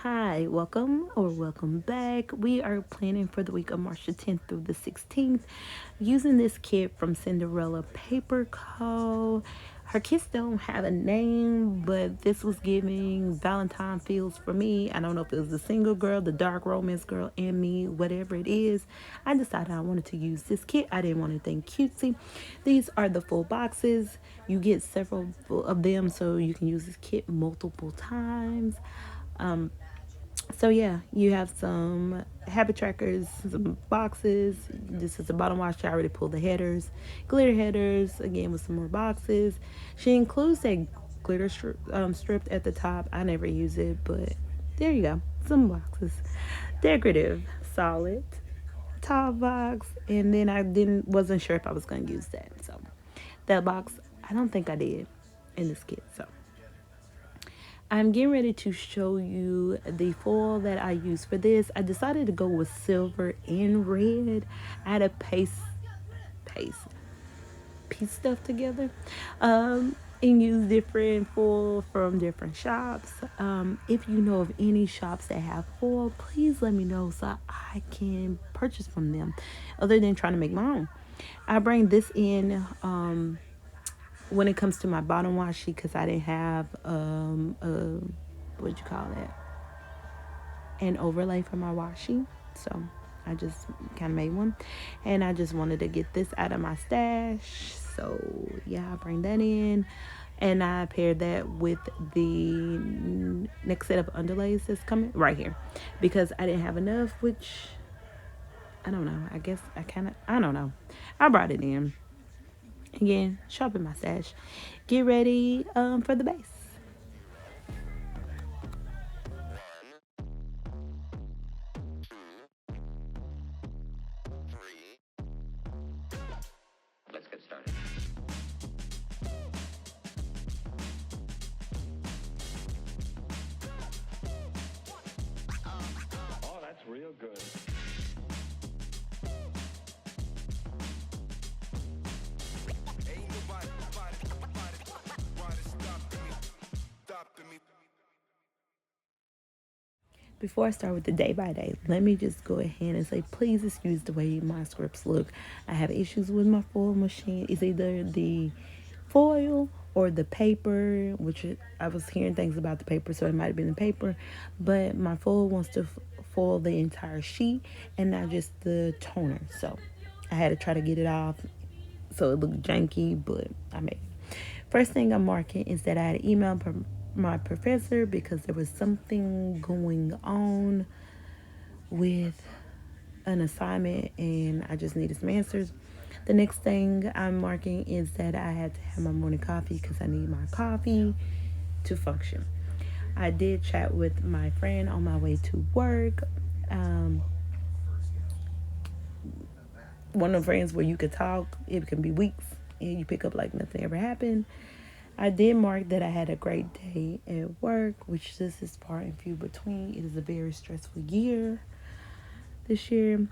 Hi, welcome or welcome back. We are planning for the week of March the 10th through the 16th using this kit from Cinderellapaper Co. Her kits don't have a name, but this was giving Valentine feels for me. I don't know if it was the single girl, the dark romance girl, and me, whatever it is. I decided I wanted to use this kit. I didn't want anything cutesy. These are the full boxes. You get several of them so you can use this kit multiple times. So yeah, you have some habit trackers, some boxes. This is the bottom wash. I already pulled the headers, glitter headers again with some more boxes. She includes that glitter strip at the top. I never use it, but there you go. Some boxes, decorative, solid, top box, and then I didn't wasn't sure if I was gonna use that. So that box, I don't think I did in this kit. So I'm getting ready to show you the foil that I use for this. I decided to go with silver and red. I had to paste, piece stuff together, and use different foil from different shops. If you know of any shops that have foil, please let me know so I can purchase from them, other than trying to make my own. I bring this in when it comes to my bottom washi because I didn't have what you call it, an overlay for my washi. So I just kind of made one, and I just wanted to get this out of my stash. So yeah, I bring that in, and I paired that with the next set of underlays that's coming right here because I didn't have enough, which I don't know. I guess I don't know. I brought it in again, shop in my stash. Get ready for the base. Let's get started. Oh, that's real good. Ain't nobody stopping me. Before I start with the day by day, let me just go ahead and say, please excuse the way my scripts look. I have issues with my foil machine. It's either the foil or the paper, which I was hearing things about the paper, so it might have been the paper. But my foil wants to foil the entire sheet and not just the toner. So I had to try to get it off so it looked janky, but I made it. First thing I'm marking is that I had emailed my professor because there was something going on with an assignment and I just needed some answers. The next thing I'm marking is that I had to have my morning coffee because I need my coffee to function. I did chat with my friend on my way to work. Um, One of the friends where you could talk, it can be weeks and you pick up like nothing ever happened. I did mark that I had a great day at work, which this is far and few between. It is a very stressful year this year.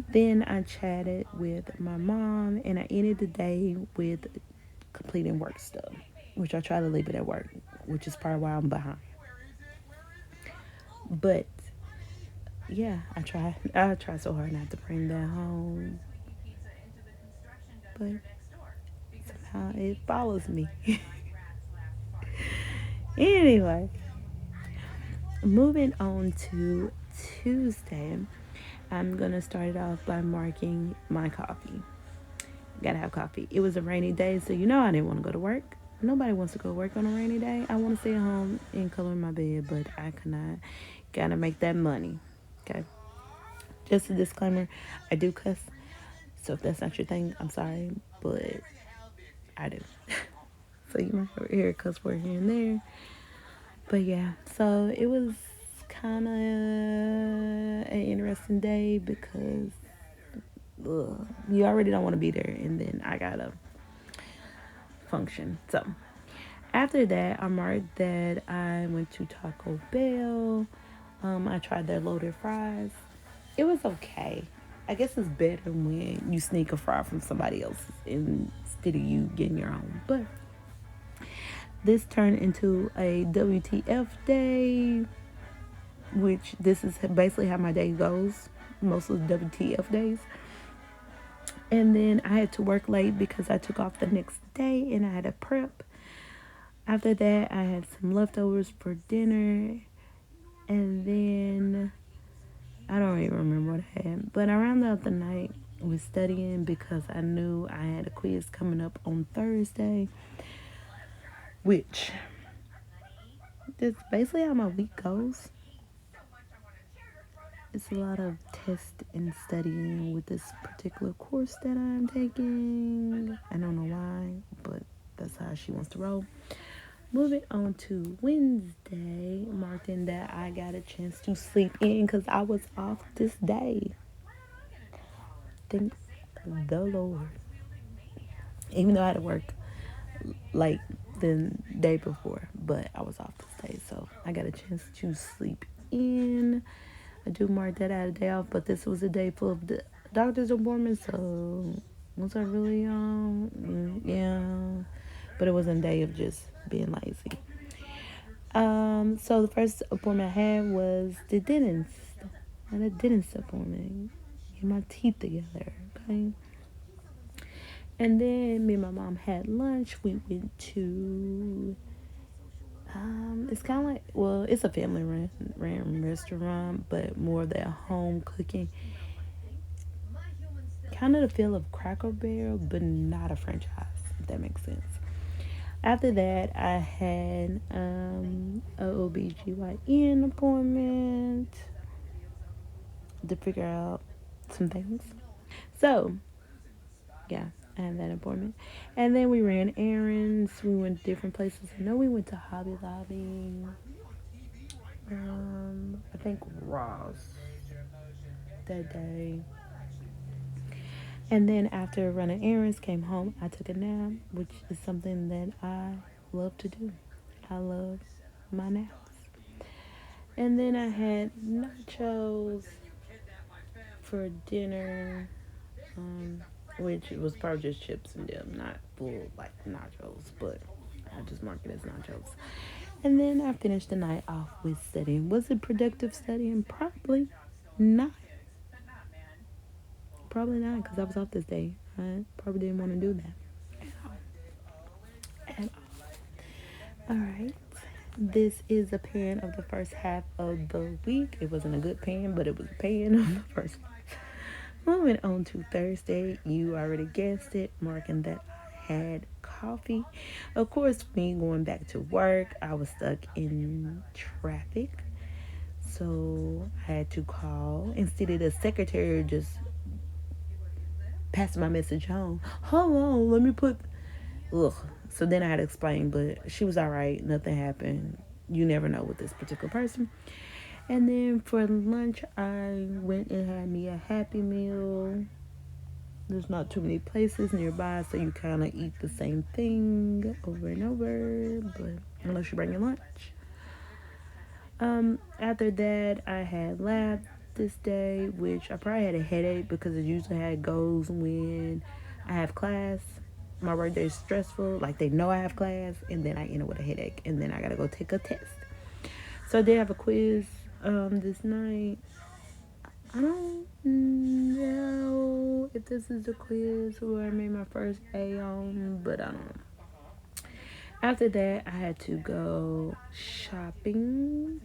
Then I chatted with my mom and I ended the day with completing work stuff, which I try to leave it at work, which is probably why I'm behind. But yeah, I try so hard not to bring that home, but somehow it follows me. Anyway, moving on to Tuesday, I'm gonna start it off by marking my coffee. Gotta have coffee. It was a rainy day, so you know I didn't want to go to work. Nobody wants to go to work on a rainy day. I want to stay at home and color in my bed, but I cannot. Gotta make that money. Okay. Just a disclaimer, I do cuss. So if that's not your thing, I'm sorry, but I do. So you might hear a cuss word here and there. But yeah, so it was kind of an interesting day because you already don't want to be there, and then I gotta function. So after that, I marked that I went to Taco Bell. I tried their loaded fries. It was okay. I guess it's better when you sneak a fry from somebody else instead of you getting your own. But this turned into a WTF day. which this is basically how my day goes, most of the WTF days. And then I had to work late because I took off the next day and I had a prep. After that, I had some leftovers for dinner. And then I don't even remember what I had. But I rounded out the night with studying because I knew I had a quiz coming up on Thursday, which is basically how my week goes. It's a lot of test and studying with this particular course that I'm taking. I don't know why, but that's how she wants to roll. Moving on to Wednesday, marking that I got a chance to sleep in because I was off this day. Thank the Lord. Even though I had to work like the day before, but I was off this day, so I got a chance to sleep in. I do mark that I had a day off, but this was a day full of the doctor's appointments, so was I really yeah, but it wasn't a day of just being lazy. So the first appointment I had was the dentist. I had a dentist appointment. Get my teeth together, okay? And then me and my mom had lunch. We went to it's kind of like, well, it's a family ran restaurant, but more of that home cooking, kind of the feel of Cracker Barrel, but not a franchise. If that makes sense. After that, I had a OBGYN appointment to figure out some things. So yeah, I had that appointment. And then we ran errands. We went to different places. I know we went to Hobby Lobby. I think Ross that day. And then after running errands, came home. I took a nap, which is something that I love to do. I love my naps. And then I had nachos for dinner, um, which was probably just chips and dip, not full like nachos, but I just mark it as nachos. And then I finished the night off with studying. Was it productive studying? Probably not. Probably not, because I was off this day. I probably didn't want to do that at all. All right. This is a pan of the first half of the week. It wasn't a good pan, but it was a pan of the first half. Moving on to Thursday, you already guessed it, marking that I had coffee. Of course, me going back to work, I was stuck in traffic. So I had to call. Instead of the secretary just passing my message home. Hold on, let me put. Ugh. So then I had to explain, but she was all right. Nothing happened. You never know with this particular person. And then for lunch, I went and had me a Happy Meal. There's not too many places nearby, so you kind of eat the same thing over and over, but unless you bring your lunch. After that, I had lab this day, which I probably had a headache because it usually had goes when I have class. My work day is stressful, like they know I have class, and then I end up with a headache, and then I gotta go take a test. So I did have a quiz this night. I don't know if this is the quiz where I made my first A on, but I don't know. After that, I had to go shopping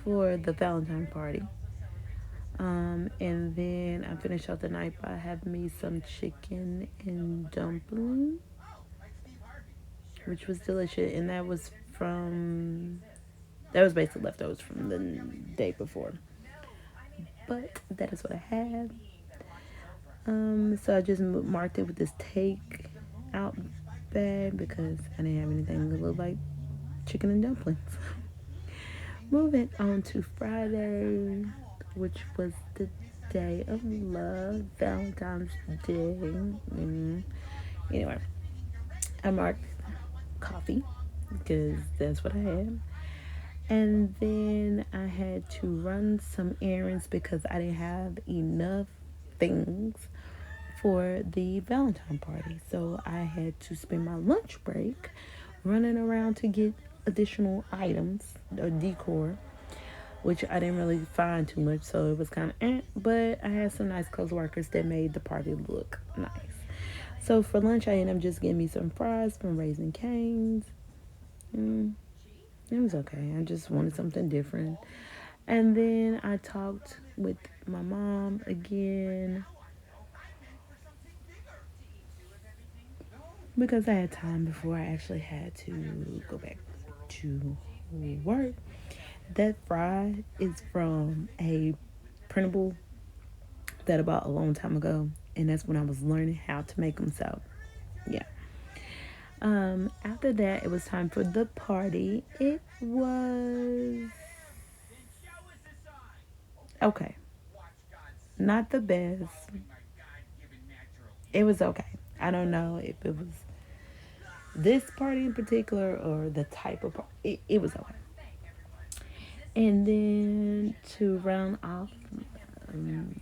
for the Valentine party. And then I finished out the night by having me some chicken and dumplings, which was delicious. And that was basically leftovers from the day before. But that is what I had. So I just marked it with this take out bag because I didn't have anything that looked like chicken and dumplings. Moving on to Friday, which was the day of love, Valentine's Day. Anyway, I marked coffee because that's what I had. And then I had to run some errands because I didn't have enough things for the Valentine party. So I had to spend my lunch break running around to get additional items or decor, which I didn't really find too much, so it was kind of but I had some nice clothes workers that made the party look nice. So for lunch, I ended up just getting me some fries from Raising Cane's. Mm, it was okay. I just wanted something different. And then I talked with my mom again because I had time before I actually had to go back to work. That fry is from a printable that I bought a long time ago, and that's when I was learning how to make them. So, yeah. After that, it was time for the party. It was okay, not the best. It was okay. I don't know if it was this party in particular or the type of party. It was okay. And then to round off, um,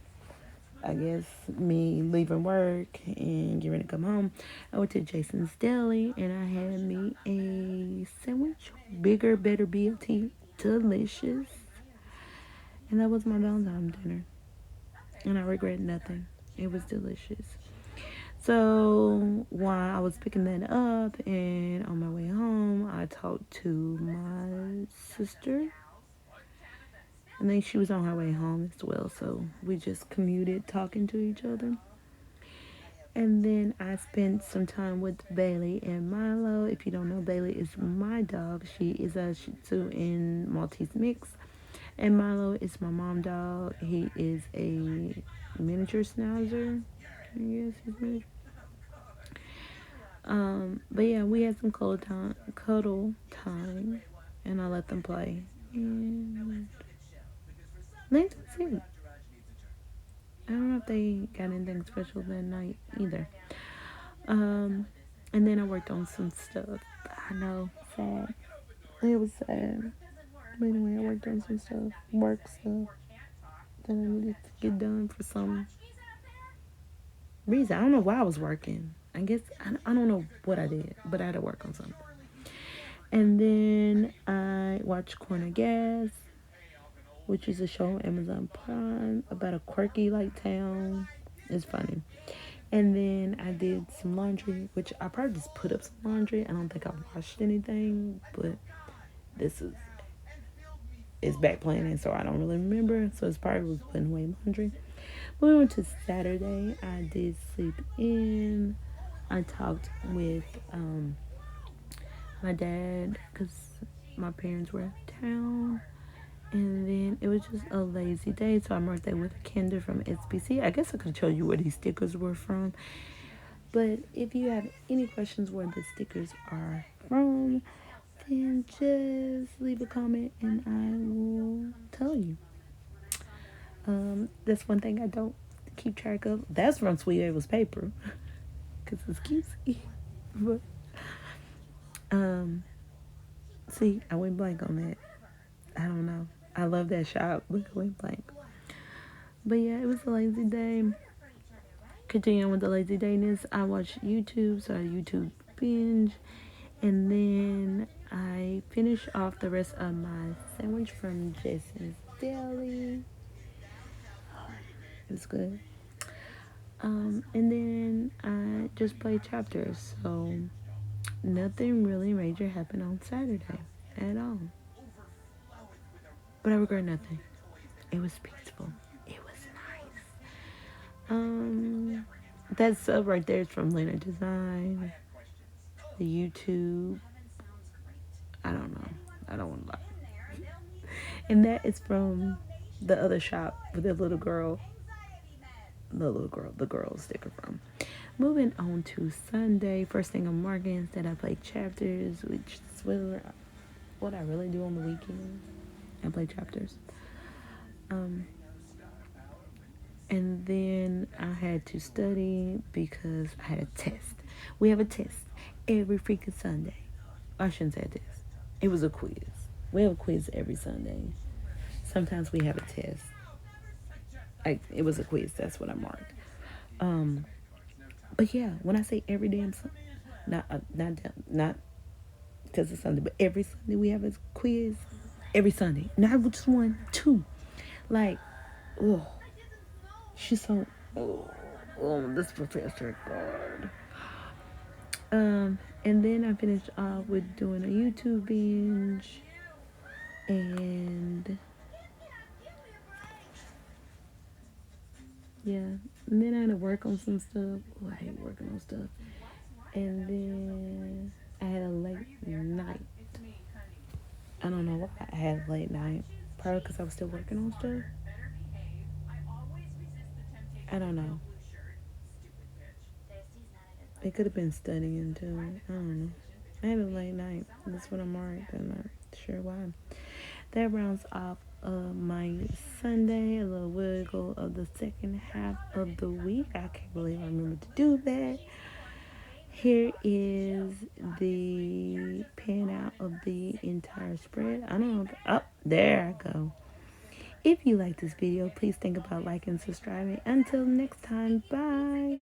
I guess me leaving work and getting ready to come home, I went to Jason's Deli and I had me a sandwich, bigger, better BLT, delicious, and that was my Valentine's dinner, and I regret nothing. It was delicious. So while I was picking that up and on my way home, I talked to my sister. I think she was on her way home as well, so we just commuted talking to each other. And then I spent some time with Bailey and Milo. If you don't know, Bailey is my dog. She is a Shih Tzu and Maltese mix. And Milo is my mom dog. He is a miniature schnauzer. I guess he's miniature. But yeah, we had some cuddle time, and I let them play. And that's it. I don't know if they got anything special that night either. Um, and then I worked on some stuff. I know, sad. It was sad. But anyway, I worked on some stuff, work stuff that I needed to get done for some reason. I don't know why I was working. I guess I don't know what I did, but I had to work on something. And then I watched Corner Gas, which is a show on Amazon Prime about a quirky like town. It's funny. And then I did some laundry, which I probably just put up some laundry. I don't think I washed anything, but this is back planning, so I don't really remember. So it's probably was putting away laundry. But we went to Saturday. I did sleep in. I talked with my dad because my parents were in town. And then it was just a lazy day, so I marked that with a Kinder from SBC. I guess I could tell you where these stickers were from. But if you have any questions where the stickers are from, then just leave a comment and I will tell you. That's one thing I don't keep track of. That's from Sweet Abel's paper because it's cutesy. But um, see, I went blank on that. I don't know. I love that shop, but I went blank. But yeah, it was a lazy day. Continuing with the lazy dayness, I watched YouTube, so I YouTube binge, and then I finished off the rest of my sandwich from Jason's Deli. It was good. And then I just played chapters, so nothing really major happened on Saturday at all. But I regret nothing. It was peaceful. It was nice. That sub right there is from Lena Design. The YouTube. I don't know. I don't want to lie. And that is from the other shop with the little girl. The girl sticker from. Moving on to Sunday. First thing I'm marking is that I play chapters, which is what I really do on the weekends. I play chapters. And then I had to study because I had a test. We have a test every freaking Sunday. I shouldn't say a test. It was a quiz. We have a quiz every Sunday. Sometimes we have a test. It was a quiz. That's what I marked. Um, but yeah, when I say every damn Sunday, not because it's Sunday. But every Sunday we have a quiz. Every Sunday, not just one, two. Like, oh, she's so. Oh, this professor, God. And then I finished off with doing a YouTube binge, and yeah, and then I had to work on some stuff. Oh, I hate working on stuff. And then I had a late night. I don't know why I had a late night. Probably because I was still working on stuff. I don't know. It could have been studying too. I don't know. I had a late night. That's what I'm alright. I'm not sure why. That rounds off my Sunday, a little wiggle of the second half of the week. I can't believe I remembered to do that. Here is the pan out of the entire spread. I don't know. Oh, there I go. If you like this video, please think about liking and subscribing. Until next time, bye.